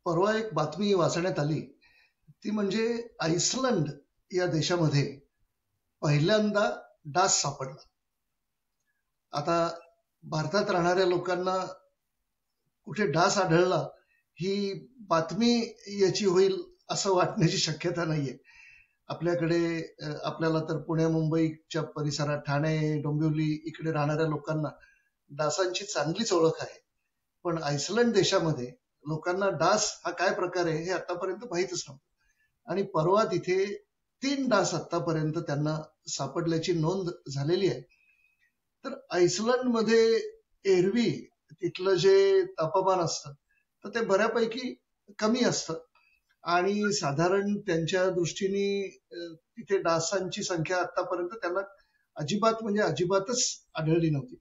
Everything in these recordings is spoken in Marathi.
परवा एक बातमी वाचण्यात आली, ती म्हणजे आइसलंड या देशामध्ये पहिल्यांदा डास सापडला. आता भारतात राहणाऱ्या लोकांना कुठे डास आढळला ही बातमी याची होईल असं वाटण्याची शक्यता नाहीये. आपल्याकडे आपल्याला तर पुणे मुंबईच्या परिसरात ठाणे डोंबिवली इकडे राहणाऱ्या लोकांना डासांची चांगलीच ओळख आहे. पण आइसलंड देशामध्ये लोकांना डास हा काय प्रकार आहे हे आतापर्यंत माहीतच नव्हतं. आणि परवा तिथे 3 डास आतापर्यंत त्यांना सापडल्याची नोंद झालेली आहे. तर आइसलंडमध्ये एरवी तिथलं जे तापमान असतं तर ते बऱ्यापैकी कमी असतं आणि साधारण त्यांच्या दृष्टीने तिथे डासांची संख्या आतापर्यंत त्यांना अजिबात म्हणजे अजिबातच आढळली नव्हती.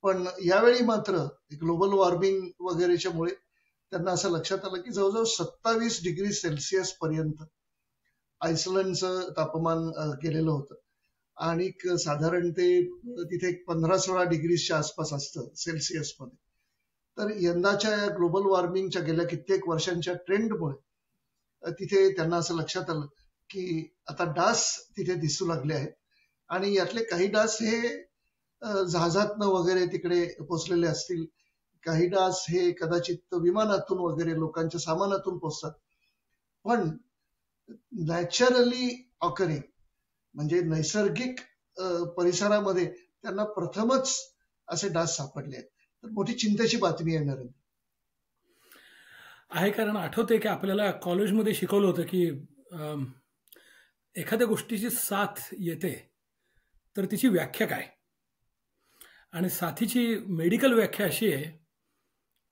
पण यावेळी मात्र ग्लोबल वॉर्मिंग वगैरेच्या मुळे त्यांना असं लक्षात आलं की जवळजवळ 27 डिग्री सेल्सिअस पर्यंत आइसलंडचं तापमान गेलेलं होतं आणि साधारण ते तिथे 15-16 डिग्रीच्या आसपास असतं सेल्सिअसमध्ये. तर यंदाच्या ग्लोबल वॉर्मिंगच्या गेल्या कित्येक वर्षांच्या ट्रेंडमुळे तिथे त्यांना असं लक्षात आलं की आता डास तिथे दिसू लागले आहेत आणि यातले काही डास हे जहाजातनं वगैरे तिकडे पोचलेले असतील, काही डास हे कदाचित विमानातून वगैरे लोकांच्या सामानातून पोचतात. पण नॅचरली ऑकरिंग म्हणजे नैसर्गिक परिसरामध्ये त्यांना प्रथमच असे डास सापडले आहेत. तर मोठी चिंतेची बातमी आहे नरेंद्र. आहे, कारण आठवते की आपल्याला कॉलेजमध्ये शिकवलं होतं की एखाद्या गोष्टीची साथ येते तर तिची व्याख्या काय. आणि साथीची मेडिकल व्याख्या अशी आहे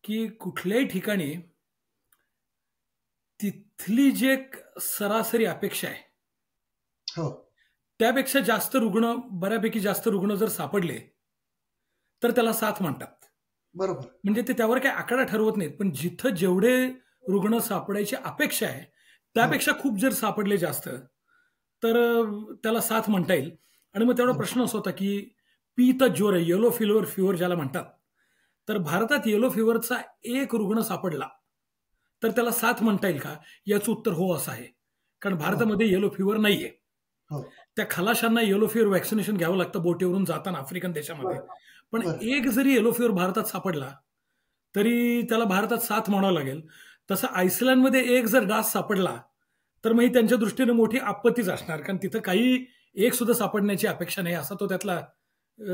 की कुठल्याही ठिकाणी तिथली जे सरासरी अपेक्षा आहे हो, त्यापेक्षा जास्त रुग्ण, बऱ्यापैकी जास्त रुग्ण जर सापडले तर त्याला साथ म्हणतात. बरोबर. म्हणजे ते त्यावर काही आकडा ठरवत नाहीत, पण जिथं जेवढे रुग्ण सापडायची अपेक्षा आहे त्यापेक्षा खूप जर सापडले जास्त तर त्याला साथ म्हणता येईल. आणि मग तेवढा प्रश्न असा होता की पीत ज्वर, येलो फिवर ज्याला म्हणतात, तर भारतात येलो फिवरचा एक रुग्ण सापडला तर त्याला साथ म्हणता येईल का, याचं उत्तर हो असं आहे. कारण भारतामध्ये येलो फिवर नाहीये. त्या खलाशांना येलो फिवर वॅक्सिनेशन घ्यावं लागतं बोटीवरून जाताना आफ्रिकन देशामध्ये. पण एक जरी येलो फिवर भारतात सापडला तरी त्याला भारतात साथ म्हणावं लागेल. तसं आइसलंडमध्ये एक जर डास सापडला तर मग ही त्यांच्या दृष्टीने मोठी आपत्तीच असणार, कारण तिथं काही एक सुद्धा सापडण्याची अपेक्षा नाही, असा तो त्यातला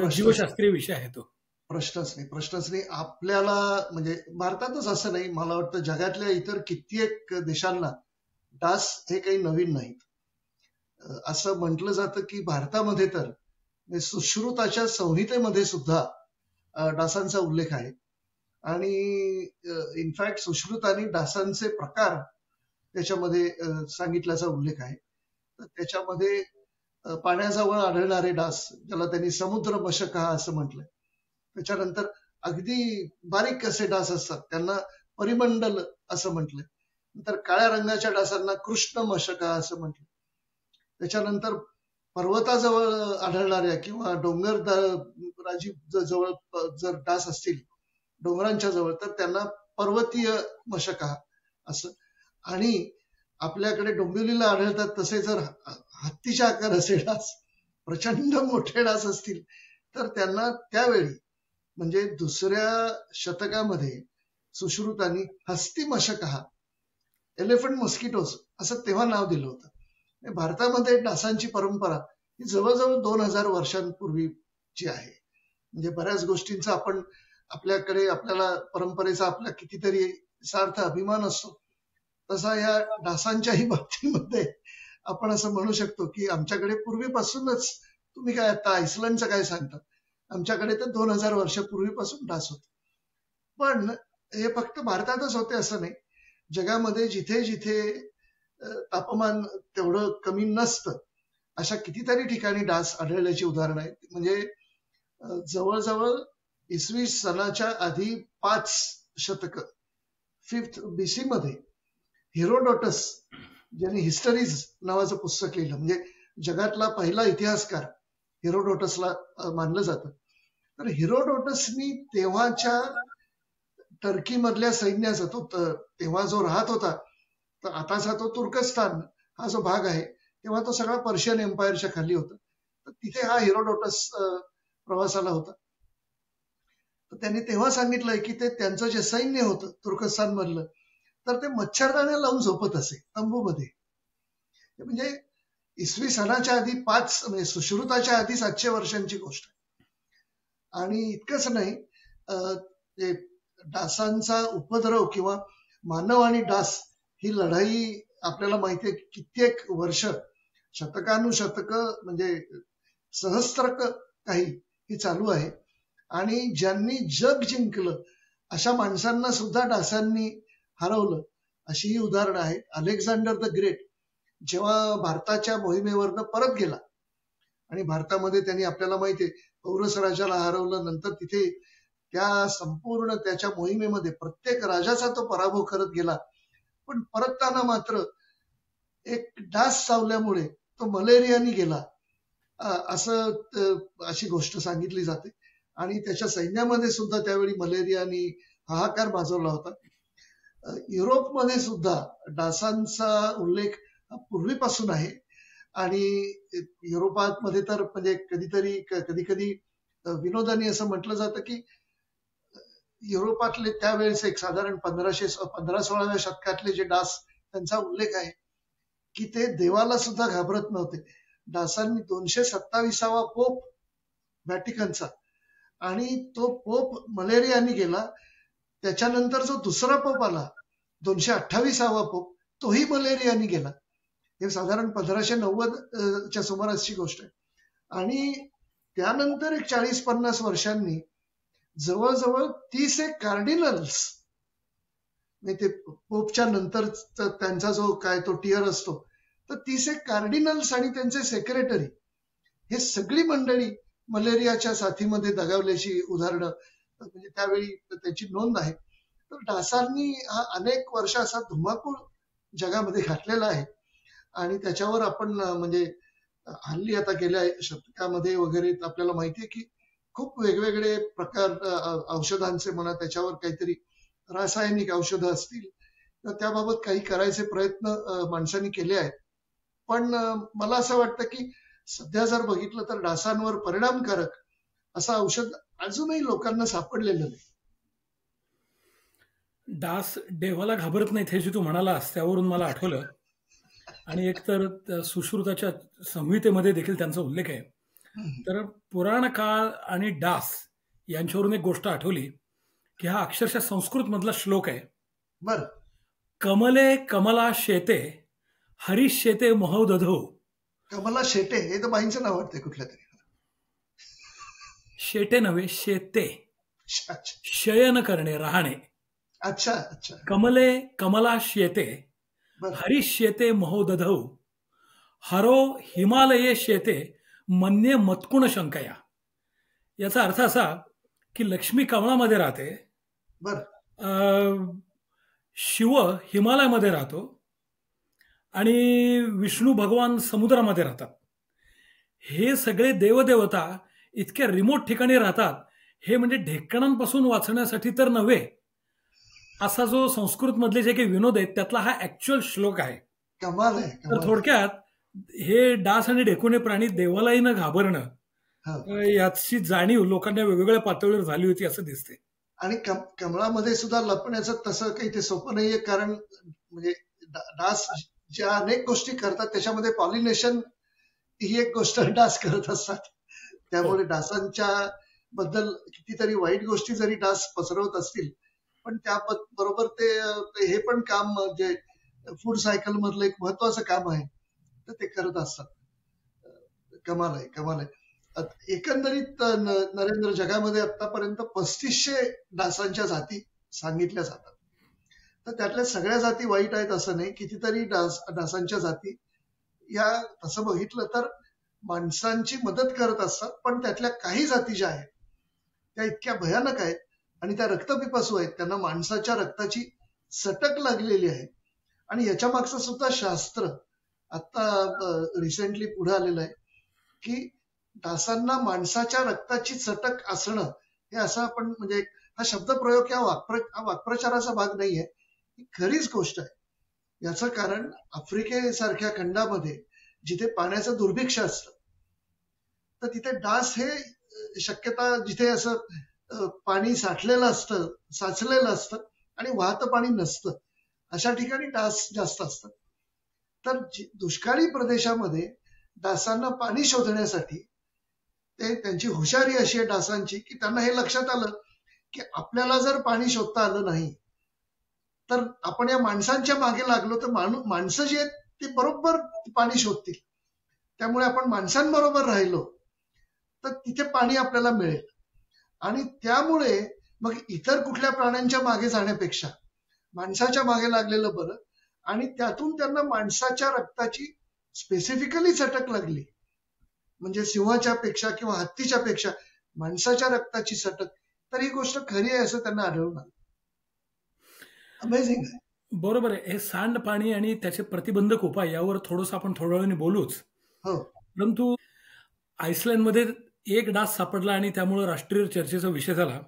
जीवशास्त्रीय विषय आहे. तो प्रश्नच नाही. आपल्याला म्हणजे भारतातच असं नाही, मला वाटतं जगातल्या इतर कित्येक देशांना डास हे काही नवीन नाहीत. असं म्हटलं जातं की भारतामध्ये तर सुश्रुताच्या संहितेमध्ये सुद्धा डासांचा उल्लेख आहे आणि इनफॅक्ट सुश्रुतांनी डासांचे प्रकार त्याच्यामध्ये सांगितल्याचा उल्लेख आहे. तर त्याच्यामध्ये पाण्याजवळ आढळणारे डास, ज्याला त्यांनी समुद्र मशका असं म्हटलंय, त्याच्यानंतर अगदी बारीक असे डास असतात त्यांना परिमंडल असं म्हटलंय, नंतर काळ्या रंगाच्या डासांना कृष्ण मशका असं म्हटलं, त्याच्यानंतर पर्वताजवळ आढळणाऱ्या किंवा डोंगरराजी जवळ जर डास असतील डोंगरांच्या जवळ तर त्यांना पर्वतीय मशका असं. आणि आपल्याकडे डोंबिवलीला आढळतात तसे जर हत्तीच्या आकार असे डास, प्रचंड मोठे डास असतील तर त्यांना त्यावेळी म्हणजे 2ऱ्या शतकामध्ये सुश्रुतांनी हस्ती मशका, एलिफंट मॉस्किटोज असं तेव्हा नाव दिलं होतं. भारतामध्ये डासांची परंपरा ही जवळजवळ 2000 वर्षांपूर्वीची आहे. म्हणजे बऱ्याच गोष्टींचा आपल्याला परंपरेचा आपल्या कितीतरी सार्थ अभिमान असतो, तसा या डासांच्याही बाबतीमध्ये आपण असं म्हणू शकतो की आमच्याकडे पूर्वीपासूनच, तुम्ही काय आता आइसलंडचं काय सांगता, आमच्याकडे तर 2000 वर्षापूर्वीपासून डास होते. पण हे फक्त भारतातच होते असं नाही, जगामध्ये जिथे जिथे तापमान तेवढं कमी नसतं अशा कितीतरी ठिकाणी डास आढळल्याची उदाहरणं आहेत. म्हणजे जवळजवळ इसवी सनाच्या आधी 5 शतक 5th BC मध्ये हेरोडोटस, ज्यांनी हिस्टरीज नावाचं पुस्तक लिहिलं, म्हणजे जगातला पहिला इतिहासकार हेरोडोटसला मानलं जातं. तर हेरोडोटसनी तेव्हाच्या टर्की मधल्या सैन्याचा तेव्हा जो राहत होता, तर आताचा तो तुर्कस्तान हा जो भाग आहे, तेव्हा तो सगळा पर्शियन एम्पायरच्या खाली होता. तर तिथे हा हेरोडोटस प्रवासाला होता. तर त्यांनी तेव्हा सांगितलंय की ते त्यांचं जे सैन्य होतं तुर्कस्तान मधलं, तर ते मच्छरदाण्या लावून झोपत असे तंबूमध्ये. म्हणजे इसवी सणाच्या आधी म्हणजे सुश्रुताच्या आधी 700 वर्षांची गोष्ट आहे. आणि इतकंच नाही, डासांचा उपद्रव किंवा मानव आणि डास ही लढाई आपल्याला माहितीये कित्येक वर्ष, शतकानुशतक म्हणजे सहस्त्र काही ही चालू आहे. आणि ज्यांनी जग जिंकलं अशा माणसांना सुद्धा डासांनी हरवलं, अशी ही उदाहरणं आहेत. अलेक्झांडर द ग्रेट जेव्हा भारताच्या मोहिमेवरनं परत गेला आणि भारतामध्ये त्यांनी, आपल्याला माहितीये, औरस राजाला हरवलं, नंतर तिथे त्या संपूर्ण त्याच्या मोहिमेमध्ये प्रत्येक राजाचा तो पराभव करत गेला. पण परतताना मात्र एक डास चावल्यामुळे तो मलेरियानी गेला, अशी गोष्ट सांगितली जाते. आणि त्याच्या सैन्यामध्ये सुद्धा त्यावेळी मलेरियानी हाहाकार माजवला होता. युरोपमध्ये सुद्धा डासांचा उल्लेख पूर्वीपासून आहे. आणि युरोपामध्ये तर म्हणजे कधी कधी विनोदाने असं म्हटलं जातं की युरोपातले त्यावेळेस एक साधारण 15-16व्या शतकातले जे डास, त्यांचा उल्लेख आहे की ते देवाला सुद्धा घाबरत नव्हते. डासांनी 227वा पोप व्हॅटिकनचा, आणि तो पोप मलेरियानी गेला. त्याच्यानंतर जो दुसरा पोप आला, 228वा पोप, तोही मलेरियानी गेला. हे साधारण 1590च्या सुमारासची गोष्ट आहे. आणि त्यानंतर एक 40-50 वर्षांनी जवळजवळ 30 कार्डिनल्स, ते पोपच्या नंतर त्यांचा जो काय तो टियर असतो, तर 30 कार्डिनल्स आणि त्यांचे सेक्रेटरी, हे सगळी मंडळी मलेरियाच्या साथीमध्ये दगावल्याची उदाहरणं म्हणजे त्यावेळी त्याची नोंद आहे. तर डासांनी हा अनेक वर्ष असा धुमाकूळ जगामध्ये घातलेला आहे. आणि त्याच्यावर आपण म्हणजे हल्ली आता गेल्या शतकामध्ये वगैरे आपल्याला माहितीये की खूप वेगवेगळे प्रकार, औषधांचे म्हणा, त्याच्यावर काहीतरी रासायनिक औषधं असतील, तर त्याबाबत काही करायचे प्रयत्न माणसांनी केले आहेत. पण मला असं वाटतं की सध्या जर बघितलं तर डासांवर परिणामकारक असं औषध अजूनही लोकांना सापडलेलं नाही. डास देवाला घाबरत नाहीत हे जे तू म्हणालास त्यावरून मला आठवलं. आणि एक तर सुश्रुताच्या संहितेमध्ये देखील त्यांचा उल्लेख आहे. तर पुराण काळ आणि डास यांच्यावरून एक गोष्ट आठवली की हा अक्षरशः संस्कृत मधला श्लोक आहे. बर. कमले कमला शेते हरीश शेते महोदधो. कमला शेटे हे तर बाईंचं नाव वाटतंय कुठल्या तरी. शेटे नव्हे, शेते, अच्छा शयन करणे, राहणे. अच्छा अच्छा. कमले कमला शेते बर. हरीश शेते महोदधौ हरो हिमालये शेते मन्ये मत्कुण शंकया. याचा अर्थ असा की लक्ष्मी कमळामध्ये राहते, बर. शिव हिमालयामध्ये राहतो आणि विष्णू भगवान समुद्रामध्ये राहतात. हे सगळे देवदेवता इतक्या रिमोट ठिकाणी राहतात, हे म्हणजे ढेकणांपासून वाचण्यासाठी तर नव्हे, असा जो संस्कृत मधले जे काही विनोद आहेत त्यातला हा ऍक्च्युअल श्लोक आहे. कमाल आहे. तर थोडक्यात हे डास आणि ढेकुणे प्राणी देवालाही न घाबरणं, याची जाणीव लोकांना वेगवेगळ्या पातळीवर झाली होती असं दिसते. आणि कमळामध्ये सुद्धा लपण्याचं तसं काही ते सोपं नाहीये, कारण म्हणजे डास ज्या अनेक गोष्टी करतात त्याच्यामध्ये पॉलिनेशन ही एक गोष्ट डास करत असतात. त्यामुळे डासांच्या बद्दल कितीतरी वाईट गोष्टी जरी डास पसरवत असतील, पण त्याबरोबर ते हे पण काम जे फूड सायकल मधलं एक महत्वाचं काम आहे, तर ते करत असतात. कमाल आहे, कमाल आहे. एकंदरीत नरेंद्र, जगामध्ये आतापर्यंत 3500 डासांच्या जाती सांगितल्या जातात. तर त्यातल्या सगळ्या जाती वाईट आहेत असं नाही. कितीतरी डासांच्या जाती या तसं बघितलं तर माणसांची मदत करत असतात. पण त्यातल्या काही जाती ज्या आहेत त्या इतक्या भयानक आहेत आणि त्या रक्तपिपासू आहेत. त्यांना माणसाच्या रक्ताची सटक लागलेली आहे. आणि याच्या मागचं सुद्धा शास्त्र आता रिसेंटली पुढे आलेलं आहे की डासांना माणसाच्या रक्ताची चटक असणं हे असं आपण म्हणजे हा शब्दप्रयोग किंवा वाक्प्रचाराचा भाग नाहीये, ही खरीच गोष्ट आहे. याचं कारण आफ्रिकेसारख्या खंडामध्ये जिथे पाण्याचं दुर्भिक्ष असतं, तर तिथे डास हे शक्यता, जिथे असं पाणी साठलेलं असतं, साचलेलं असतं आणि वाहतं पाणी नसतं, अशा ठिकाणी डास जास्त असतात. तर दुष्काळी प्रदेशामध्ये डासांना पाणी शोधण्यासाठी त्यांची हुशारी अशी आहे डासांची, की त्यांना हे लक्षात आलं की आपल्याला जर पाणी शोधता आलं नाही तर आपण या माणसांच्या मागे लागलो तर माणसं जी आहेत ती बरोबर पाणी शोधतील. त्यामुळे आपण माणसांबरोबर राहिलो तर तिथे पाणी आपल्याला मिळेल. आणि त्यामुळे मग इतर कुठल्या प्राण्यांच्या मागे जाण्यापेक्षा माणसाच्या मागे लागलेलं बरं. आणि त्यातून त्यांना माणसाच्या रक्ताची स्पेसिफिकली चटक लागली, म्हणजे सिंहाच्या पेक्षा किंवा हत्तीच्या पेक्षा माणसाच्या रक्ताची चटक. तर ही गोष्ट खरी आहे असं त्यांना आढळून आलं. अमेझिंग आहे. बरोबर आहे. हे सांडपाणी आणि त्याचे प्रतिबंधक उपाय यावर थोडंसं आपण थोड्या वेळाने बोलूच. हो. परंतु आईसलँडमध्ये एक डास सापडला आणि त्यामुळे राष्ट्रीय चर्चेचा विषय झाला.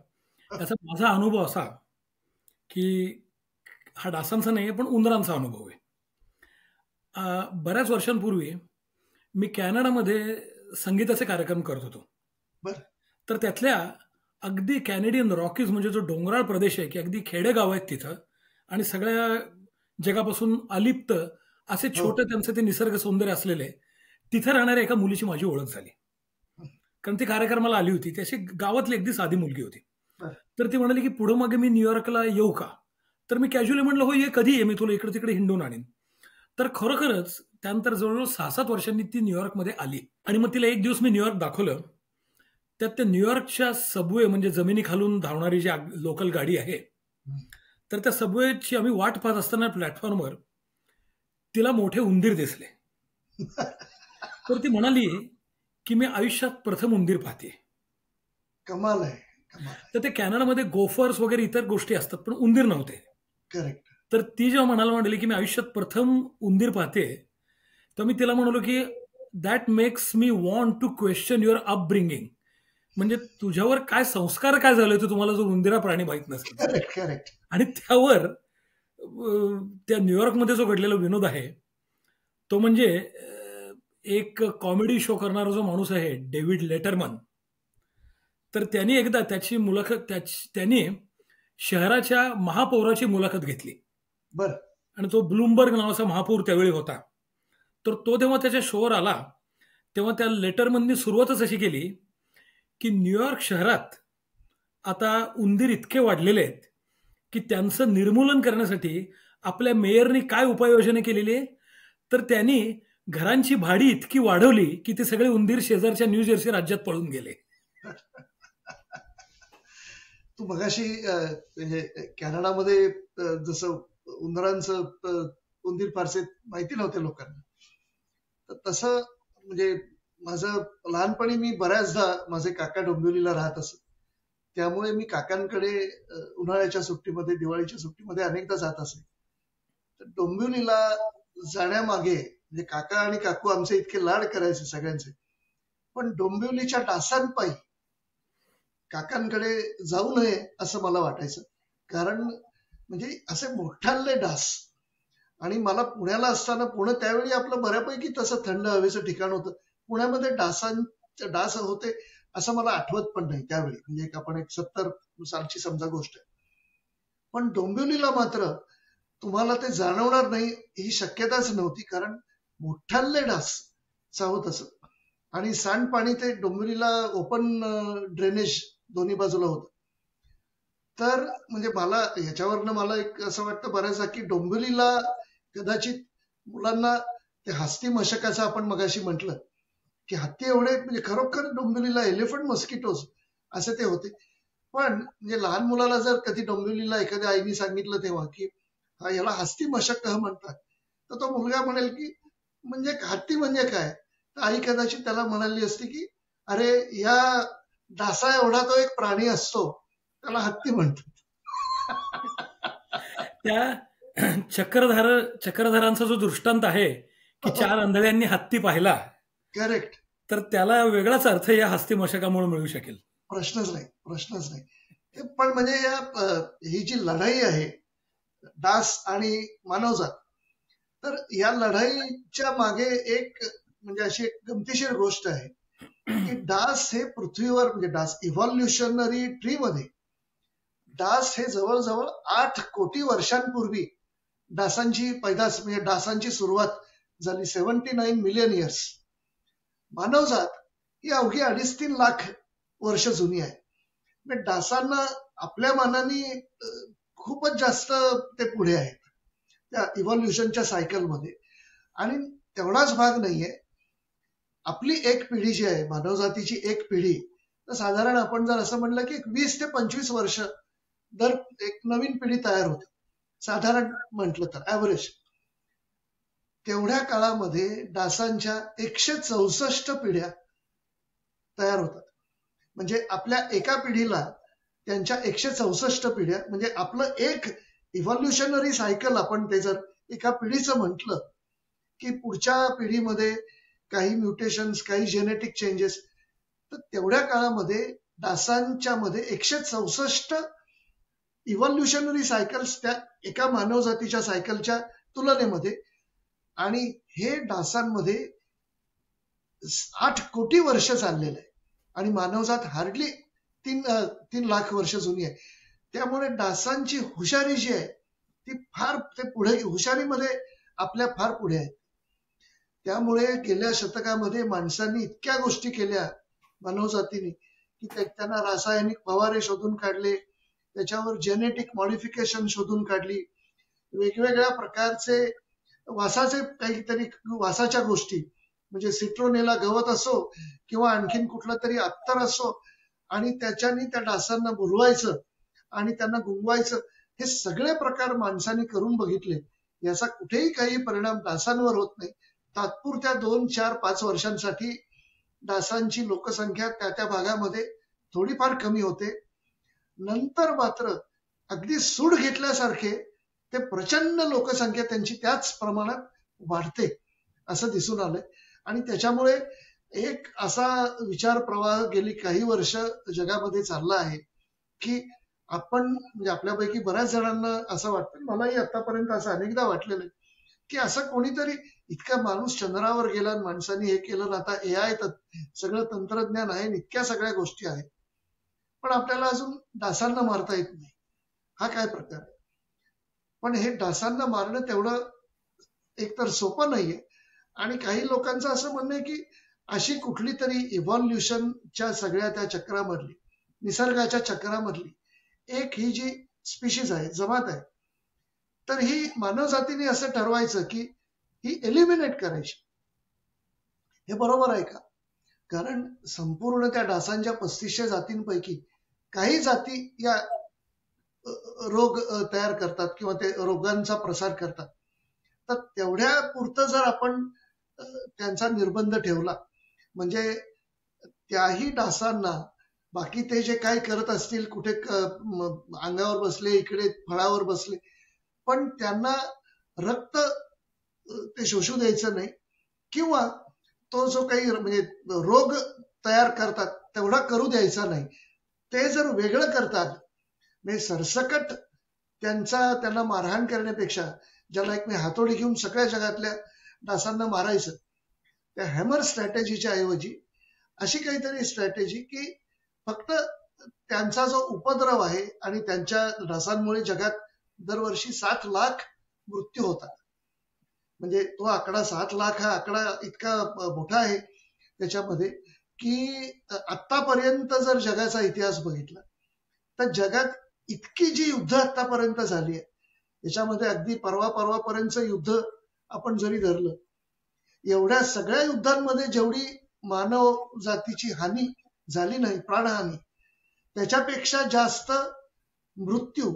त्याचा माझा अनुभव असा की हा डासांचा नाही पण उंदरांचा अनुभव आहे. बऱ्याच वर्षांपूर्वी मी कॅनडामध्ये संगीताचे कार्यक्रम करत होतो. तर त्यातल्या अगदी कॅनेडियन रॉकीज, म्हणजे जो डोंगराळ प्रदेश आहे की अगदी खेडेगाव आहेत तिथं आणि सगळ्या जगापासून अलिप्त असे छोटे त्यांचे ते निसर्ग सौंदर्य असलेले, तिथं राहणाऱ्या एका मुलीची माझी ओळख झाली. कारण ती कार्यक्रमाला आली होती. ती अशी गावातली अगदी साधी मुलगी होती. तर ती म्हणाली की पुढं मागे मी न्यूयॉर्कला येऊ का? तर मी कॅज्युअली म्हणलं हो ये, कधी ये, मी तुला इकडे तिकडे हिंडून आणीन. तर खरोखरच त्यानंतर जवळजवळ 6-7 वर्षांनी ती न्यूयॉर्कमध्ये आली आणि मग तिला एक दिवस मी न्यूयॉर्क दाखवलं. त्यात त्या न्यूयॉर्कच्या सबवे, म्हणजे जमिनी खालून धावणारी जी लोकल गाडी आहे, तर त्या सबवेची आम्ही वाट पाहत असताना प्लॅटफॉर्मवर तिला मोठे उंदीर दिसले. तर ती म्हणाली की मी आयुष्यात प्रथम उंदीर पाहते. कमाल आहे. तर ते कॅनडामध्ये गोफर्स वगैरे इतर गोष्टी असतात पण उंदीर नव्हते. करेक्ट. तर ती जेव्हा म्हणायला म्हणाली की मी आयुष्यात प्रथम उंदीर पाहते, तर मी तिला म्हणालो की that makes me want to question your upbringing. म्हणजे तुझ्यावर काय संस्कार काय झाले ते तुम्हाला जो उंदिरा प्राणी माहित नसेल. करेक्ट. आणि त्यावर त्या न्यूयॉर्कमध्ये जो घडलेला विनोद आहे तो म्हणजे एक कॉमेडी शो करणारा जो माणूस आहे डेव्हिड लेटरमन, तर त्यांनी एकदा त्याची मुलाखत, त्यांनी शहराच्या महापौराची मुलाखत घेतली. बर. आणि तो ब्लूमबर्ग नावाचा महापौर त्यावेळी होता. तर तो जेव्हा त्याच्या शोवर आला तेव्हा त्या लेटरमननी सुरुवातच अशी केली की न्यूयॉर्क शहरात आता उंदीर इतके वाढलेले आहेत की त्यांचं निर्मूलन करण्यासाठी आपल्या मेयरनी काय उपाययोजना केलेली आहे, तर त्यांनी घरांची भाडी इतकी वाढवली की ते सगळे उंदीर शेजारच्या न्यू जर्सी राज्यात पळून गेले. तू मगाशी म्हणजे कॅनडामध्ये जसं उंदरांचं उंदीर फारसे माहिती नव्हते लोकांना, तर तसं म्हणजे माझं लहानपणी मी बऱ्याचदा माझे काका डोंबिवलीला राहत असत, त्यामुळे मी काकांकडे उन्हाळ्याच्या सुट्टीमध्ये, दिवाळीच्या सुट्टीमध्ये अनेकदा जात असे. तर डोंबिवलीला जाण्यामागे म्हणजे काका आणि काकू आमचे इतके लाड करायचे सगळ्यांचे, पण डोंबिवलीच्या डासांपायी काकांकडे जाऊ नये असं मला वाटायचं. कारण म्हणजे असे मोठाले डास. आणि मला पुण्याला असताना, पुणे त्यावेळी आपलं बऱ्यापैकी तसं थंड हवेचं ठिकाण होतं, पुण्यामध्ये डास होते असं मला आठवत पण नाही त्यावेळी, म्हणजे आपण 70 सालची समजा गोष्ट आहे. पण डोंबिवलीला मात्र तुम्हाला ते जाणवणार नाही ही शक्यताच नव्हती, कारण मोठाले डास चावत असत. आणि सांडपाणी ते डोंबिवलीला ओपन ड्रेनेज दोन्ही बाजूला होतं. तर म्हणजे मला ह्याच्यावरनं मला एक असं वाटतं बऱ्याचदा की डोंबिवलीला कदाचित मुलांना ते हत्ती मशकाचं आपण मगाशी म्हटलं की हत्ती एवढे म्हणजे खरोखर डोंबिवलीला एलिफंट मस्किटोज असे ते होते. पण म्हणजे लहान मुलाला जर कधी डोंबिवलीला एखाद्या आईने सांगितलं तेव्हा की याला हत्ती मशक म्हणतात, तर तो मुलगा म्हणेल की म्हणजे हत्ती म्हणजे काय, तर आई कदाचित त्याला म्हणाली असती की अरे या डासा एवढा तो एक प्राणी असतो त्याला हत्ती म्हणतात. त्या चक्रधरांचा जो दृष्टांत आहे की 4 आंधळ्यांनी हत्ती पाहिला, करेक्ट, तर त्याला वेगळाच अर्थ या हस्ती मशकामुळे मिळू शकेल. प्रश्नच नाही. पण म्हणजे ही जी लढाई आहे डास आणि मानवजात, तर या लढाईच्या मागे एक म्हणजे अशी एक गमतीशीर गोष्ट आहे की डास हे पृथ्वीवर म्हणजे डास इव्हॉल्युशनरी ट्री मध्ये डास हे जवळजवळ 8 कोटी वर्षांपूर्वी डासांची पैदास म्हणजे डासांची सुरुवात झाली. 79 मिलियन इयर्स. मानवजात ही अवघी 2.5-3 लाख वर्ष जुनी आहे. म्हणजे डासांना आपल्या मानाने खूपच जास्त ते पुढे आहेत त्या इव्हॉल्युशनच्या सायकलमध्ये. आणि तेवढाच भाग नाहीये, आपली एक पिढी जी आहे मानवजातीची एक पिढी, तर साधारण आपण जर असं म्हणलं की 20 ते 25 वर्ष दर एक नवीन पिढी तयार होते, साधारण म्हटलं तर ऍव्हरेज. तेवढ्या काळामध्ये डासांच्या 164 पिढ्या तयार होतात. म्हणजे आपल्या एका पिढीला त्यांच्या 164 पिढ्या, म्हणजे आपलं एक इव्हॉल्युशनरी सायकल आपण ते जर एका पिढीचं म्हटलं की पुढच्या पिढीमध्ये काही म्युटेशन्स, काही जेनेटिक चेंजेस, तर तेवढ्या काळामध्ये डासांच्या मध्ये 164 इव्हॉल्युशनरी सायकल्स त्या एका मानवजातीच्या सायकलच्या तुलनेमध्ये. आणि हे डासांमध्ये 8 कोटी वर्ष चाललेलं आहे आणि मानवजात हार्डली 3 लाख वर्ष जुनी आहे. त्यामुळे डासांची हुशारी जी आहे ती फार ते पुढे हुशारीमध्ये आपल्या फार पुढे आहे. त्यामुळे गेल्या शतकामध्ये माणसांनी इतक्या गोष्टी केल्या मानवजातीने की त्यांना रासायनिक फवारे शोधून काढले, त्याच्यावर जेनेटिक मॉडिफिकेशन शोधून काढली, वेगवेगळ्या प्रकारचे वासाचे काहीतरी वासाच्या गोष्टी म्हणजे सिट्रोनेला गवत असो किंवा आणखीन कुठलं तरी अत्तर असो, आणि त्याच्यानी त्या डासांना बोलवायचं आणि त्यांना गुंगवायचं. हे सगळे प्रकार माणसांनी करून बघितले. याचा कुठेही काही परिणाम डासांवर होत नाही. तात्पुरत्या 2, 4, 5 वर्षांसाठी डासांची लोकसंख्या त्या त्या भागामध्ये थोडीफार कमी होते. नंतर मात्र अगदी सूड घेतल्यासारखे ते प्रचंड लोकसंख्या त्यांची त्याच प्रमाणात वाढते असं दिसून आलंय. आणि त्याच्यामुळे एक असा विचार प्रवाह गेली काही वर्ष जगामध्ये चालला आहे की आपण म्हणजे आपल्यापैकी बऱ्याच जणांना असं वाटतं, मलाही आतापर्यंत असं अनेकदा वाटलेलं आहे की असं कोणीतरी इतका माणूस चंद्रावर गेला, माणसांनी हे केलं, आता AI सगळं तंत्रज्ञान आहे, इतक्या सगळ्या गोष्टी आहेत, पण आपल्याला अजून डासांना मारता येत नाही. हा काय प्रकार आहे? पण हे डासांना मारणं तेवढं एकतर सोपं नाहीये. आणि काही लोकांचं असं म्हणणं आहे की अशी कुठली तरी इव्हॉल्युशनच्या सगळ्या त्या चक्रामधली, निसर्गाच्या चक्रामधली एक ही जी स्पीशीज आहे, जमात आहे, तर ही मानवजातीने असं ठरवायचं की ही एलिमिनेट करायची. हे बरोबर आहे का? कारण संपूर्ण त्या डासांच्या 3500 जातींपैकी काही जाती या रोग तयार करतात किंवा ते रोगांचा प्रसार करतात. तर तेवढ्या पुरतं जर आपण त्यांचा निर्बंध ठेवला, म्हणजे त्याही डासांना बाकी ते जे काय करत असतील, कुठे अंगावर बसले, इकडे फळावर बसले, पण त्यांना रक्त ते शोषू द्यायचं नाही, किंवा तो जो काही म्हणजे रोग तयार करतात तेवढा करू द्यायचा नाही. ते जर वेगळं करतात, म्हणजे सरसकट त्यांना मारहाण करण्यापेक्षा, ज्याला एक मी हातोडी घेऊन सगळ्या जगातल्या डासांना मारायचं, त्या हॅमर स्ट्रॅटेजीच्या ऐवजी अशी काहीतरी स्ट्रॅटेजी की फक्त त्यांचा जो उपद्रव आहे, आणि त्यांच्या डासांमुळे जगात दरवर्षी 7 लाख मृत्यू होतात. म्हणजे तो आकडा 7 लाख हा आकडा इतका मोठा आहे त्याच्यामध्ये की आतापर्यंत जर जगाचा इतिहास बघितला तर जगात इतकी जी युद्ध आतापर्यंत झाली आहे, त्याच्यामध्ये अगदी परवापर्यंत युद्ध आपण जरी धरलं, एवढ्या सगळ्या युद्धांमध्ये जेवढी मानव जातीची हानी झाली नाही, प्राणहानी, त्याच्यापेक्षा जास्त मृत्यू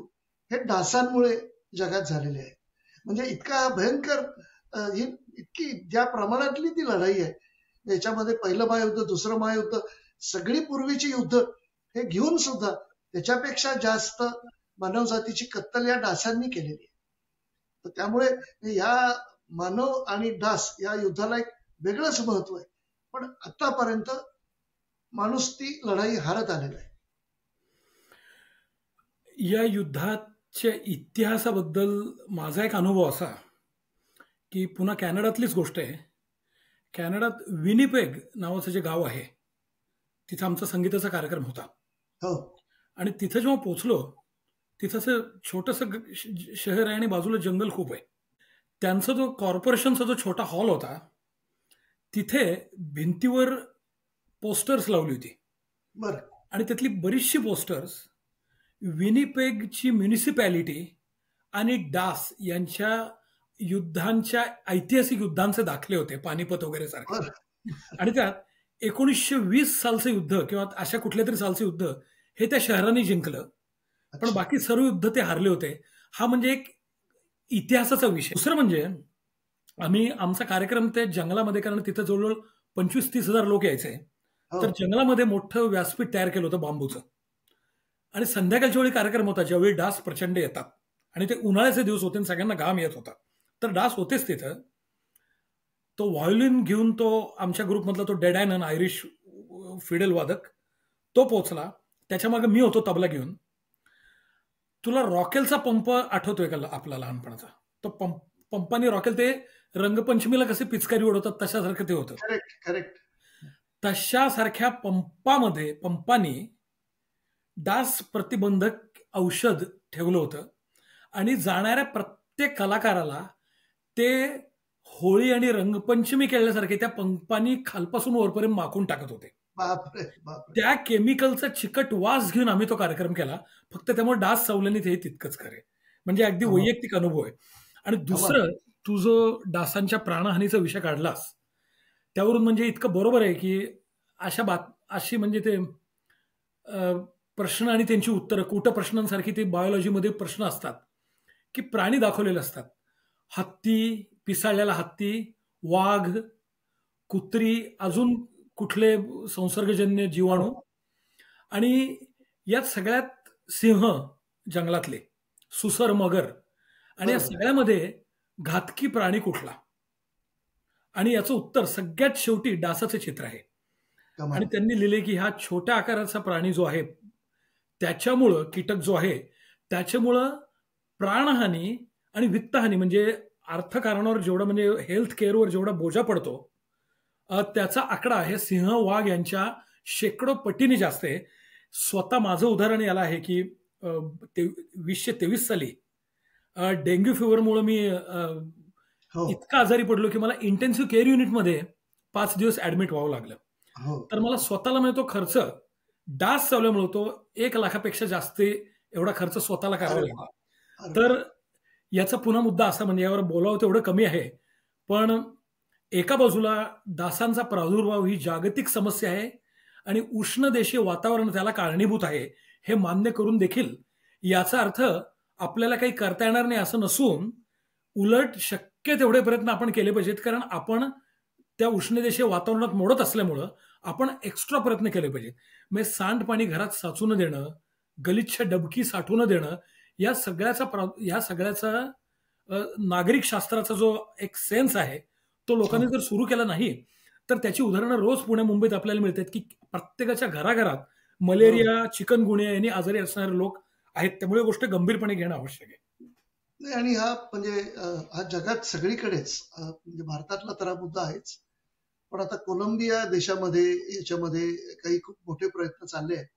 हे डासांमुळे जगात झालेले आहे. म्हणजे इतका भयंकर इतकी ज्या प्रमाणातली ती लढाई आहे, याच्यामध्ये पहिलं महायुद्ध, दुसरं महायुद्ध, सगळी पूर्वीची युद्ध हे घेऊन सुद्धा त्याच्यापेक्षा जास्त मानवजातीची कत्तल या डासांनी केलेली आहे. तर त्यामुळे या मानव आणि डास या युद्धाला एक वेगळंच महत्व आहे. पण आतापर्यंत माणूस ती लढाई हारत आलेला आहे. या युद्धाच्या इतिहासाबद्दल माझा एक अनुभव असा की पुन्हा कॅनडातलीच गोष्ट आहे. कॅनडात विनिपेग नावाचं जे गाव आहे तिथं आमचा संगीताचा कार्यक्रम होता. हो आणि तिथं जेव्हा पोचलो तिथं असं छोटंसं शहर आहे आणि बाजूला जंगल खूप आहे. त्यांचा जो कॉर्पोरेशनचा जो छोटा हॉल होता तिथे भिंतीवर पोस्टर्स लावली होती बर आणि त्यातली बरीचशी पोस्टर्स विनिपेगची म्युनिसिपॅलिटी आणि डास यांच्या युद्धांच्या ऐतिहासिक युद्धांचे दाखले होते, पानिपत वगैरे सारखे. बर आणि त्यात 1920 सालचं युद्ध किंवा अशा कुठल्या तरी सालचं युद्ध हे त्या शहराने जिंकलं, पण अच्छा बाकी सर्व युद्ध ते हारले होते. हा म्हणजे एक इतिहासाचा विषय. दुसरं म्हणजे आम्ही आमचा कार्यक्रम ते जंगलामध्ये, कारण तिथं जवळजवळ 25-30 हजार लोक यायचे, हो तर जंगलामध्ये मोठं व्यासपीठ तयार केलं होतं बांबूचं. आणि संध्याकाळच्या वेळी कार्यक्रम होता ज्यावेळी डास प्रचंड येतात आणि ते उन्हाळ्याचे दिवस होते आणि सगळ्यांना घाम येत होता, तर डास होतेच तिथं. तो व्हायोलिन घेऊन तो आमच्या ग्रुपमधला तो डेडॅन आयरिश फिडेल वादक तो पोचला. त्याच्या मागे मी होतो तबला घेऊन. तुला रॉकेलचा पंप आठवतोय का आपला लहानपणाचा? तो पंपाने रॉकेल, ते रंगपंचमीला कसे पिचकारी उडवतात तशासारखं ते होतं. करेक्ट करेक्ट तशासारख्या पंपाने डास प्रतिबंधक औषध ठेवलं होतं आणि जाणाऱ्या प्रत्येक कलाकाराला ते होळी आणि रंगपंचमी खेळल्यासारखे त्या पंपानी खालपासून वरपर्यंत माखून टाकत होते. बापरे बापरे त्या केमिकलचा चिकट वास घेऊन आम्ही तो कार्यक्रम केला. फक्त त्यामुळे डास चावल्याने ते तितकंच खरे, म्हणजे अगदी कमाल वैयक्तिक अनुभव आहे. आणि कमाल दुसरं, तू जो डासांच्या प्राणहानीचा विषय काढलास त्यावरून म्हणजे इतकं बरोबर आहे की अशी म्हणजे ते प्रश्न आणि त्यांची उत्तरं, कूटप्रश्नांसारखी ते बायोलॉजीमध्ये प्रश्न असतात की प्राणी दाखवलेले असतात. हत्ती, पिसाळलेला हत्ती, वाघ, कुत्री, अजून कुठले संसर्गजन्य जीवाणू, हो आणि यात सगळ्यात सिंह जंगलातले, सुसर, मगर, आणि या बरोबर सगळ्यामध्ये घातकी प्राणी कुठला? आणि याचं उत्तर सगळ्यात शेवटी डासाचं चित्र आहे. आणि कमाल त्यांनी लिहिले की हा छोट्या आकाराचा प्राणी जो आहे त्याच्यामुळं, कीटक जो आहे त्याच्यामुळं प्राणहानी आणि वित्तहानी, म्हणजे अर्थकारणावर जेवढा, म्हणजे हेल्थ केअरवर जेवढा बोजा पडतो त्याचा आकडा हे सिंह, वाघ यांच्या शेकडो पटीने जास्त आहे. स्वतः माझं उदाहरण याला आहे की 2023 साली डेंग्यू फिवरमुळे मी हो इतका आजारी पडलो की मला इंटेन्सिव्ह केअर युनिटमध्ये 5 दिवस ऍडमिट व्हावं लागलं. हो तर मला स्वतःला मिळतो खर्च, डास चावल्यामुळे तो 1 लाखापेक्षा जास्त एवढा खर्च स्वतःला करावा अरे लागला. बाप अरे तर बाप याचा पुन्हा मुद्दा असा, म्हणजे यावर बोलावं तेवढं कमी आहे, पण एका बाजूला डासांचा प्रादुर्भाव ही जागतिक समस्या आहे आणि उष्ण देशीय वातावरण त्याला कारणीभूत आहे हे मान्य करून देखील याचा अर्थ आपल्याला काही करता येणार नाही असं नसून, उलट शक्य तेवढे प्रयत्न आपण केले पाहिजेत, कारण आपण त्या उष्णदेशीय वातावरणात मोडत असल्यामुळं आपण एक्स्ट्रा प्रयत्न केले पाहिजेत. म्हणजे सांडपाणी घरात साचू न देणं, गलिच्छ डबकी साठवू न देणं, या सगळ्याचा नागरिक शास्त्राचा जो एक सेन्स आहे तो हो लोकांनी जर सुरू केला नाही तर त्याची उदाहरणं रोज पुणे मुंबईत आपल्याला मिळतात की प्रत्येकाच्या घराघरात बरोबर मलेरिया, चिकनगुनिया यांनी आजारी असणारे लोक आहेत. त्यामुळे गोष्ट गंभीरपणे घेणं आवश्यक आहे. नाही आणि हा म्हणजे हा जगात सगळीकडेच म्हणजे भारतातला तर हा मुद्दा आहेच, पण आता कोलंबिया देशामध्ये याच्यामध्ये काही खूप मोठे प्रयत्न चालले आहेत.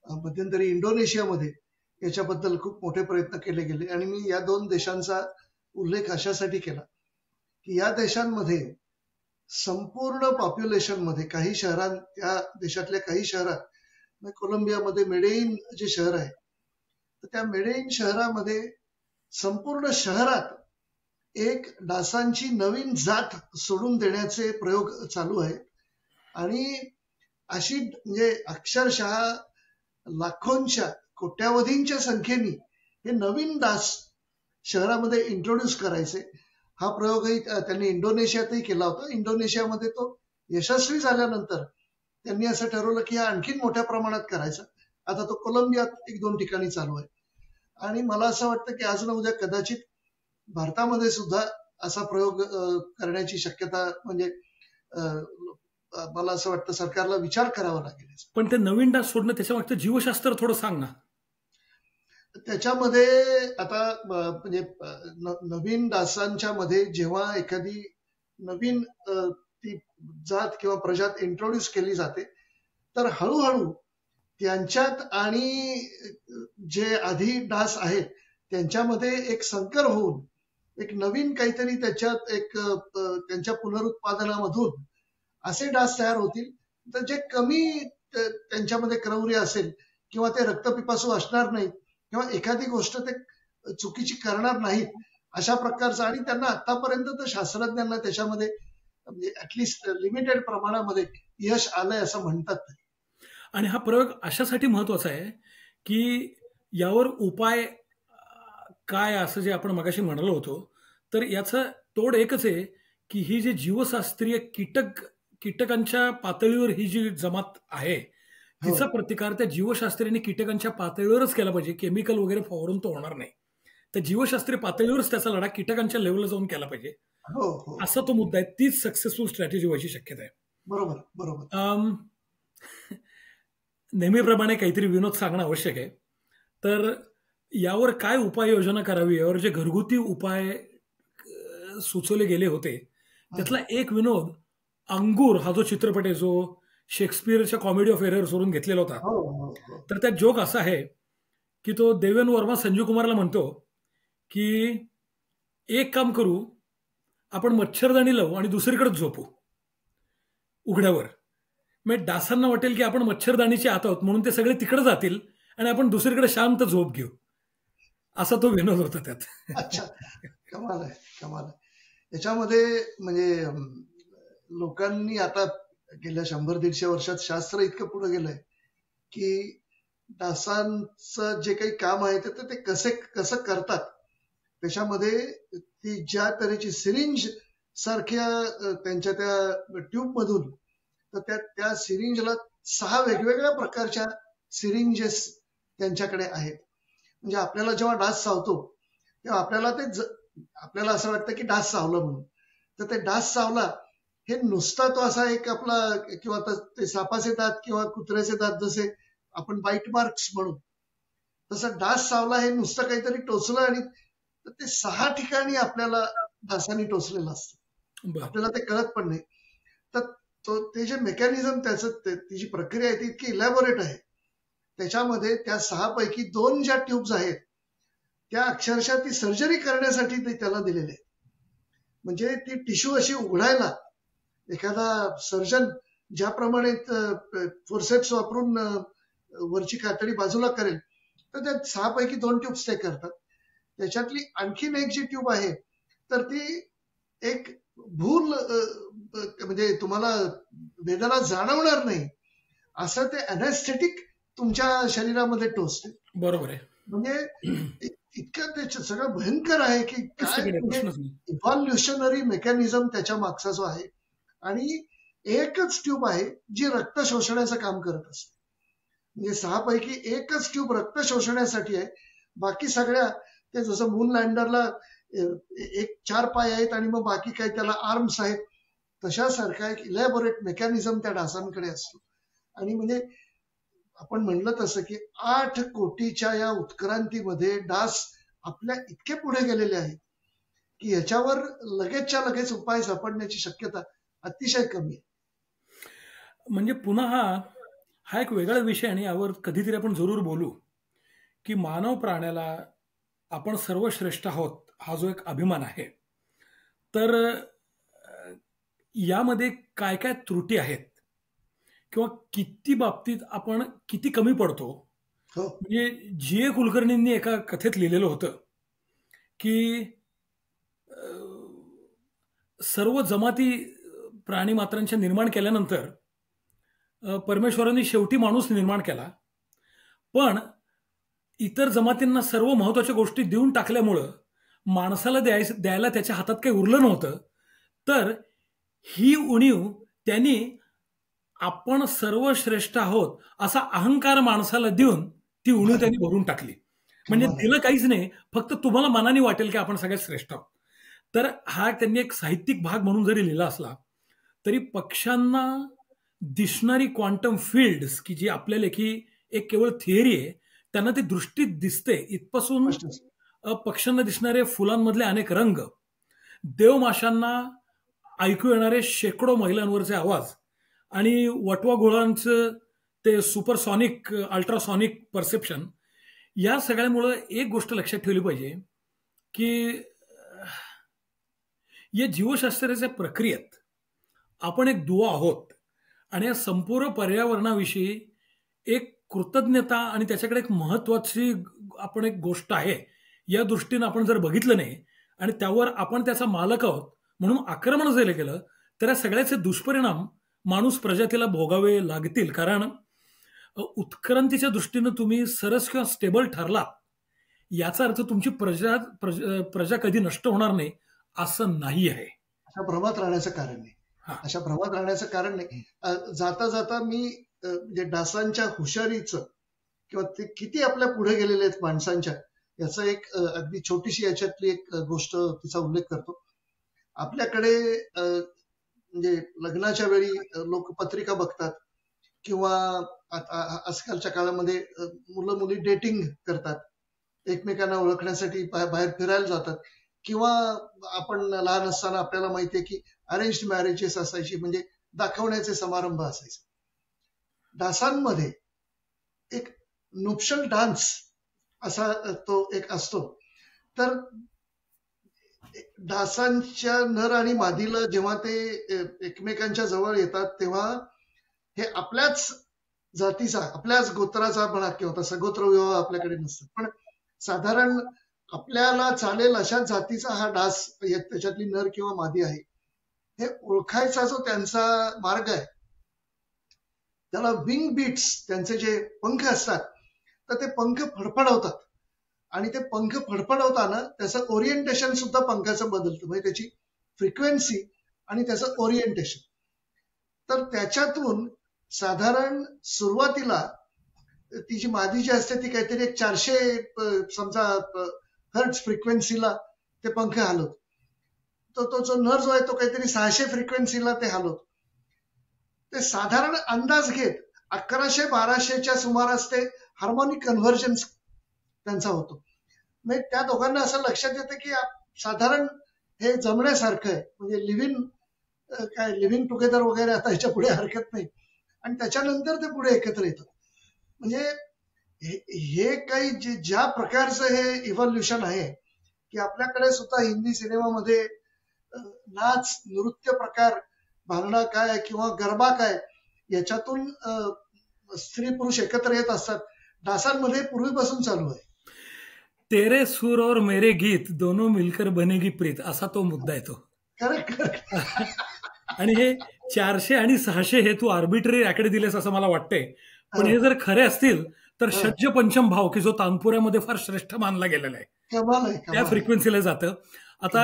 मध्यंतरी इंडोनेशियामध्ये याच्याबद्दल खूप मोठे प्रयत्न केले गेले आणि मी या 2 देशांचा उल्लेख अशासाठी केला की या देशांमध्ये संपूर्ण पॉप्युलेशन मध्ये काही शहरात, त्या देशातल्या काही शहरात, कोलंबियामध्ये मेडेईन जे शहर आहे, तर त्या मेडेईन शहरामध्ये संपूर्ण शहरात एक डासांची नवीन जात सोडून देण्याचे प्रयोग चालू आहेत. आणि अशी म्हणजे अक्षरशः लाखोंच्या, कोट्यावधींच्या संख्येने हे नवीन डास शहरामध्ये इंट्रोड्यूस करायचे. हा प्रयोगही त्यांनी इंडोनेशियातही केला होता. इंडोनेशियामध्ये तो यशस्वी झाल्यानंतर त्यांनी असं ठरवलं की हा आणखीन मोठ्या प्रमाणात करायचा. आता तो कोलंबियात 1-2 ठिकाणी चालू आहे आणि मला असं वाटतं की आज ना उद्या कदाचित भारतामध्ये सुद्धा असा प्रयोग करण्याची शक्यता, म्हणजे मला असं वाटतं सरकारला विचार करावा लागेल. पण ते नवीन डास सोडणं, त्याच्या मागचं जीवशास्त्र थोडं सांग ना. त्याच्यामध्ये आता म्हणजे नवीन डासांच्या मध्ये जेव्हा एखादी नवीन ती जात किंवा प्रजात इंट्रोड्यूस केली जाते, तर हळूहळू त्यांच्यात आणि जे आधी डास आहेत त्यांच्यामध्ये एक संकर होऊन एक नवीन काहीतरी त्याच्यात एक त्यांच्या पुनरुत्पादनामधून असे डास तयार होतील, तर जे कमी त्यांच्यामध्ये क्रौर्य असेल किंवा ते रक्तपिपासू असणार नाहीत किंवा एखादी गोष्ट ते चुकीची करणार नाहीत अशा प्रकारचं. आणि त्यांना आतापर्यंत तर शास्त्रज्ञांना त्याच्यामध्ये म्हणजे ऍटलिस्ट लिमिटेड प्रमाणामध्ये यश आलंय असं म्हणतात. आणि हा प्रयोग अशासाठी महत्वाचा आहे की यावर उपाय काय असं जे आपण मगाशी म्हणालो होतो, तर याचं तोड एकच आहे की ही जी जीवशास्त्रीय कीटकांच्या पातळीवर ही जी जमात आहे तिचा प्रतिकार त्या जीवशास्त्रीय कीटकांच्या पातळीवरच केला पाहिजे. केमिकल वगैरे फवारून तो होणार नाही. त्या जीवशास्त्रीय पातळीवरच त्याचा लढा कीटकांच्या लेवलला जाऊन केला पाहिजे, असा तो मुद्दा आहे. तीच सक्सेसफुल स्ट्रॅटेजी व्हायची शक्यता आहे. बरोबर बरोबर. नेहमीप्रमाणे काहीतरी विनोद सांगणं आवश्यक आहे. तर यावर काय उपाययोजना करावी, यावर जे घरगुती उपाय सुचवले गेले होते त्यातला एक विनोद अंगूर हा जो चित्रपट आहे जो शेक्सपियरच्या कॉमेडी ऑफ एरर्स वरून घेतलेला होता, तर त्यात जोक असा आहे की तो देवेन वर्मा संजीव कुमारला म्हणतो की एक काम करू, आपण मच्छरदाणी लावू आणि दुसरीकडे झोपू उघड्यावर. मग डासांना वाटेल की आपण मच्छरदाणीचे आत आहोत म्हणून ते सगळे तिकडे जातील आणि आपण दुसरीकडे शांत झोप घेऊ. असा तो विनोद होता त्यात. अच्छा, कमाल आहे कमाल आहे. याच्यामध्ये म्हणजे लोकांनी आता गेल्या 100-150 वर्षात शास्त्र इतकं पुढे गेलंय की डासांचं जे काही काम आहे ते कसं करतात त्याच्यामध्ये ती ज्या तऱ्हेची सिरिंज सारख्या त्यांच्या त्या ट्यूब मधून, तर त्या सिरिंजला 6 वेगवेगळ्या प्रकारच्या सिरिंजेस त्यांच्याकडे आहेत. म्हणजे आपल्याला जेव्हा डास चावतो तेव्हा आपल्याला असं वाटतं की डास चावलं म्हणून, तर ते डास चावला हे नुसता तो असा एक आपला किंवा ते सापाचे दात किंवा कुत्र्याचे दात जसे आपण बाईट मार्क्स म्हणू, तसं डास चावला हे नुसतं काहीतरी टोचलं आणि ते 6 ठिकाणी आपल्याला डासांनी टोचलेलं असतं, आपल्याला ते कळत पण नाही. तर ते जे मेकॅनिझम ती जी प्रक्रिया आहे ती इतकी इलॅबोरेट आहे. त्याच्यामध्ये त्या 6 पैकी 2 ज्या ट्यूब्स आहेत त्या अक्षरशः ती सर्जरी करण्यासाठी त्याला दिलेले आहेत. म्हणजे ती टिश्यू अशी उघडायला एखादा सर्जन ज्याप्रमाणे फोर्सेप्स वापरून वरची कातडी बाजूला करेल, तर त्या 6 पैकी 2 ट्यूब्स ते करतात. त्याच्यातली आणखीन एक जी ट्यूब आहे तर ती एक भूल म्हणजे तुम्हाला वेदना जाणवणार नाही असं ते अनेस्थेटिक तुमच्या शरीरामध्ये टोचते. बरोबर आहे. म्हणजे इतकं ते सगळं भयंकर आहे की काय इव्हॉल्युशनरी मेकॅनिझम त्याच्या मागचा जो आहे. आणि एकच ट्यूब आहे जी रक्त शोषण्याचं काम करत असते. म्हणजे 6 पैकी एकच ट्यूब रक्त शोषण्यासाठी आहे. बाकी सगळ्या ते जसं मून लँडरला 4 पाय आहेत आणि मग बाकी काही त्याला आर्म्स आहेत, तशासारखा एक इलॅबोरेट मेकॅनिझम त्या डासांकडे असतो. आणि म्हणजे आपण म्हणलं तसं की 8 कोटीच्या या उत्क्रांतीमध्ये डास आपल्या इतके पुढे गेलेले आहेत की याच्यावर लगेचच्या लगेच उपाय सापडण्याची शक्यता अतिशय कमी आहे. म्हणजे पुन्हा हा एक वेगळा विषय आणि यावर कधीतरी आपण जरूर बोलू की मानव प्राण्याला आपण सर्वश्रेष्ठ आहोत हा जो एक अभिमान आहे, तर यामध्ये काय काय त्रुटी आहेत किंवा किती बाबतीत आपण किती कमी पडतो. म्हणजे जी.ए. कुलकर्णींनी एका कथेत लिहिलेलं होतं की सर्व जमाती प्राणी मात्रांच्या निर्माण केल्यानंतर परमेश्वरांनी शेवटी माणूस निर्माण केला, पण इतर जमातींना सर्व महत्वाच्या गोष्टी देऊन टाकल्यामुळं माणसाला द्यायला त्याच्या हातात काही उरलं नव्हतं. तर ही उणीव त्यांनी आपण सर्वश्रेष्ठ आहोत असा अहंकार माणसाला देऊन ती उणीव त्यांनी भरून टाकली. म्हणजे दिलं काहीच नाही, फक्त तुम्हाला मनाने वाटेल की आपण सगळ्यात श्रेष्ठ आहोत. तर हा त्यांनी एक साहित्यिक भाग म्हणून जरी लिहिला असला तरी पक्ष्यांना दिसणारी क्वांटम फील्ड्स की जी आपल्या लेखी एक केवळ थिअरी आहे त्यांना ती दृष्टी दिसते. इथपासून पक्ष्यांना दिसणारे फुलांमधले अनेक रंग, देवमाशांना ऐकू येणारे शेकडो महिलांवरचे आवाज आणि वटवा घोळांचं ते सुपरसॉनिक अल्ट्रासॉनिक परसेप्शन, या सगळ्यामुळं एक गोष्ट लक्षात ठेवली पाहिजे की या जीवशास्त्राच्या प्रक्रियेत आपण एक दुवा आहोत आणि या संपूर्ण पर्यावरणाविषयी एक कृतज्ञता आणि त्याच्याकडे एक महत्वाची आपण एक गोष्ट आहे या दृष्टीनं आपण जर बघितलं नाही आणि त्यावर आपण त्याचा मालक आहोत म्हणून आक्रमण जर केलं तर या सगळ्याचे दुष्परिणाम माणूस प्रजातीला भोगावे लागतील. कारण उत्क्रांतीच्या दृष्टीनं तुम्ही सरस किंवा स्टेबल ठरला याचा अर्थ तुमची प्रजा कधी नष्ट होणार नाही असं नाही आहे. अशा भ्रमात राहण्याचं कारण नाही. अशा भ्रमात राहण्याचं कारण नाही. जाता जाता मी म्हणजे डासांच्या हुशारीचं किंवा ते किती आपल्या पुढे गेलेले आहेत माणसांच्या याचं एक अगदी छोटीशी याच्यातली एक गोष्ट तिचा उल्लेख करतो. आपल्याकडे म्हणजे लग्नाच्या वेळी लोक पत्रिका बघतात किंवा आजकालच्या काळामध्ये मुलं मुली डेटिंग करतात, एकमेकांना ओळखण्यासाठी बाहेर फिरायला जातात किंवा आपण लहान असताना आपल्याला माहितीये की अरेंज मॅरेजेस असायची, म्हणजे दाखवण्याचे समारंभ असायचे. डासांमध्ये एक नुपशल डान्स असा तो एक असतो. तर डासांच्या नर आणि मादीला जेव्हा ते एकमेकांच्या जवळ येतात तेव्हा हे आपल्याच जातीचा आपल्याच गोत्राचा म्हणा किंवा तसा गोत्रविवाह आपल्याकडे नसतात, पण साधारण आपल्याला चालेल अशा जातीचा हा डास त्याच्यातली नर किंवा मादी आहे हे ओळखायचा जो त्यांचा मार्ग आहे त्याला विंग बीट्स, त्यांचे जे पंख असतात तर ते पंख फडफडवतात आणि ते पंख फडफडवताना त्याचं ओरिएंटेशन सुद्धा पंखाचं बदलतं, म्हणजे त्याची फ्रिक्वेन्सी आणि त्याचं ओरिएंटेशन. तर त्याच्यातून साधारण सुरुवातीला ती जी मादी जी असते ती काहीतरी एक 400 समजा हर्ट्झ फ्रिक्वेन्सीला ते पंख हलवतो, तो जो नर जो आहे तो काहीतरी 600 फ्रिक्वेन्सीला ते हलवतो. ते साधारण अंदाज घेत 1100-1200च्या सुमारास ते हार्मोनिक कन्व्हर्जन्स त्यांचा होतो. म्हणजे त्या दोघांना असं लक्षात येतं की साधारण हे जमण्यासारखं आहे, म्हणजे लिव्हिंग टुगेदर वगैरे आता ह्याच्या पुढे हरकत नाही आणि त्याच्यानंतर ते पुढे एकत्र येतात. म्हणजे हे काही ज्या प्रकारचं हे इव्हॉल्युशन आहे की आपल्याकडे सुद्धा हिंदी सिनेमामध्ये नाच, नृत्य प्रकार, भांगडा काय किंवा गरबा काय याच्यातून स्त्री पुरुष एकत्र येत असतात. डासांमध्ये पूर्वीपासून चालू आहे. तेरे सूर और मेरे गीत दोनों मिलकर बनेगी प्रीत असा तो मुद्दा आहे तो. करेक्ट. आणि हे 400 आणि 600 हे तू आर्बिट्ररी आकडे दिलेस असं मला वाटतंय, पण हे जर खरे असतील तर षड्ज पंचम भाव की जो तानपुऱ्यामध्ये फार श्रेष्ठ मानला गेलेला आहे त्या फ्रिक्वेन्सीला जातं. आता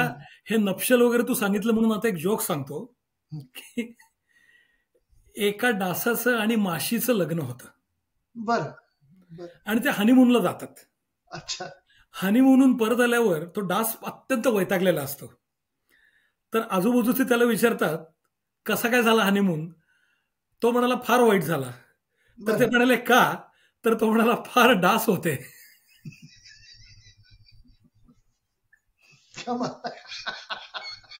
हे नक्षल वगैरे तू सांगितलं म्हणून आता एक जोक सांगतो की एका डासाचं आणि माशीचं लग्न होतं. बरं. आणि ते हनीमूनला जातात. अच्छा. हनीमूनहून परत आल्यावर तो डास अत्यंत वैतागलेला असतो. तर आजूबाजूचे त्याला विचारतात कसा काय झाला हनीमून. तो म्हणाला फार वाईट झाला. तर ते म्हणाले का, तर तो म्हणाला फार डास होते.